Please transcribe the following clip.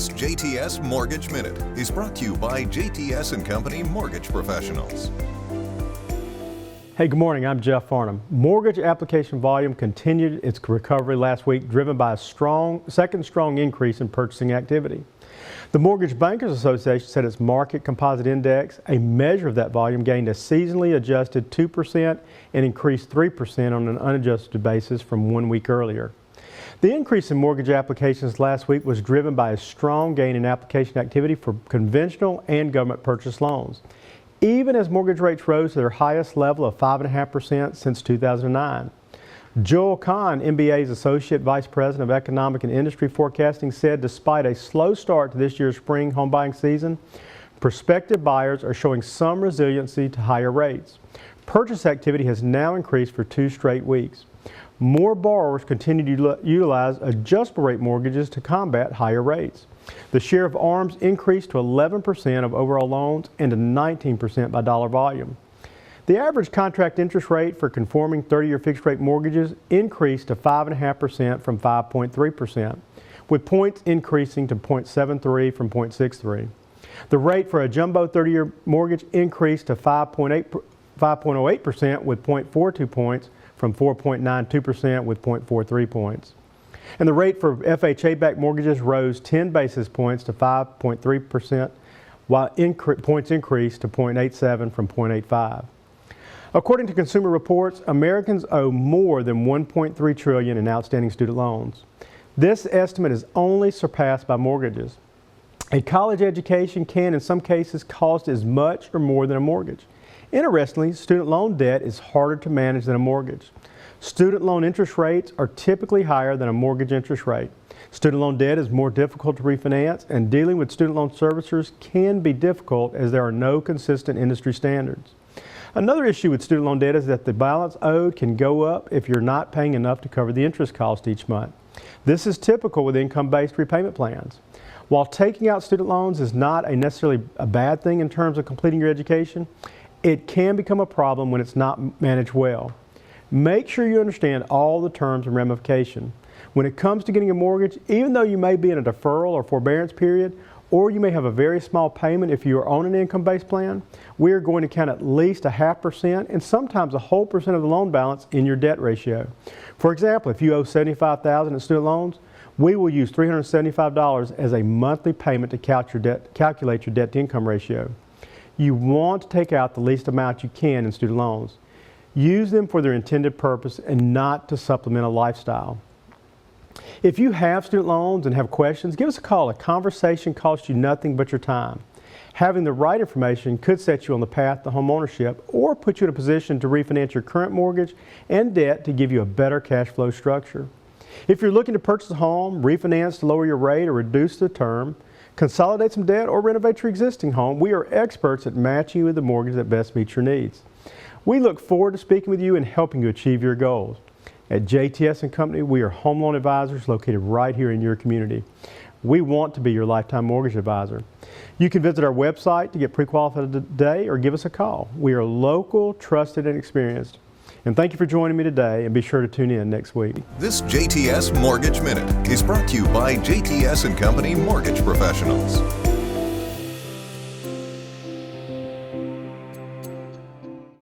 This JTS Mortgage Minute is brought to you by JTS Company Mortgage Professionals. Hey, good morning. I'm Jeff Farnham. Mortgage application volume continued its recovery last week, driven by a second strong increase in purchasing activity. The Mortgage Bankers Association said its market composite index, a measure of that volume, gained a seasonally adjusted 2% and increased 3% on an unadjusted basis from 1 week earlier. The increase in mortgage applications last week was driven by a strong gain in application activity for conventional and government purchase loans, even as mortgage rates rose to their highest level of 5.5% since 2009. Joel Kahn, MBA's Associate Vice President of Economic and Industry Forecasting, said despite a slow start to this year's spring home buying season, prospective buyers are showing some resiliency to higher rates. Purchase activity has now increased for 2 straight weeks. More borrowers continue to utilize adjustable rate mortgages to combat higher rates. The share of ARMs increased to 11% of overall loans and to 19% by dollar volume. The average contract interest rate for conforming 30-year fixed-rate mortgages increased to 5.5% from 5.3%, with points increasing to 0.73 from 0.63. The rate for a jumbo 30-year mortgage increased to 5.08% with 0.42 points from 4.92% with 0.43 points. And the rate for FHA-backed mortgages rose 10 basis points to 5.3%, while points increased to 0.87 from 0.85. According to Consumer Reports, Americans owe more than $1.3 trillion in outstanding student loans. This estimate is only surpassed by mortgages. A college education can, in some cases, cost as much or more than a mortgage. Interestingly, student loan debt is harder to manage than a mortgage. Student loan interest rates are typically higher than a mortgage interest rate. Student loan debt is more difficult to refinance, and dealing with student loan servicers can be difficult as there are no consistent industry standards. Another issue with student loan debt is that the balance owed can go up if you're not paying enough to cover the interest cost each month. This is typical with income-based repayment plans. While taking out student loans is not necessarily a bad thing in terms of completing your education, it can become a problem when it's not managed well. Make sure you understand all the terms and ramifications. When it comes to getting a mortgage, even though you may be in a deferral or forbearance period, or you may have a very small payment if you are on an income-based plan, we are going to count at least 0.5% and sometimes a whole percent of the loan balance in your debt ratio. For example, if you owe $75,000 in student loans, we will use $375 as a monthly payment to calculate your debt-to-income ratio. You want to take out the least amount you can in student loans. Use them for their intended purpose and not to supplement a lifestyle. If you have student loans and have questions, give us a call. A conversation costs you nothing but your time. Having the right information could set you on the path to home ownership or put you in a position to refinance your current mortgage and debt to give you a better cash flow structure. If you're looking to purchase a home, refinance to lower your rate or reduce the term, consolidate some debt, or renovate your existing home, we are experts at matching you with the mortgage that best meets your needs. We look forward to speaking with you and helping you achieve your goals. At JTS Company, we are home loan advisors located right here in your community. We want to be your lifetime mortgage advisor. You can visit our website to get pre-qualified today or give us a call. We are local, trusted, and experienced. And thank you for joining me today, and be sure to tune in next week. This JTS Mortgage Minute is brought to you by JTS Company Mortgage Professionals.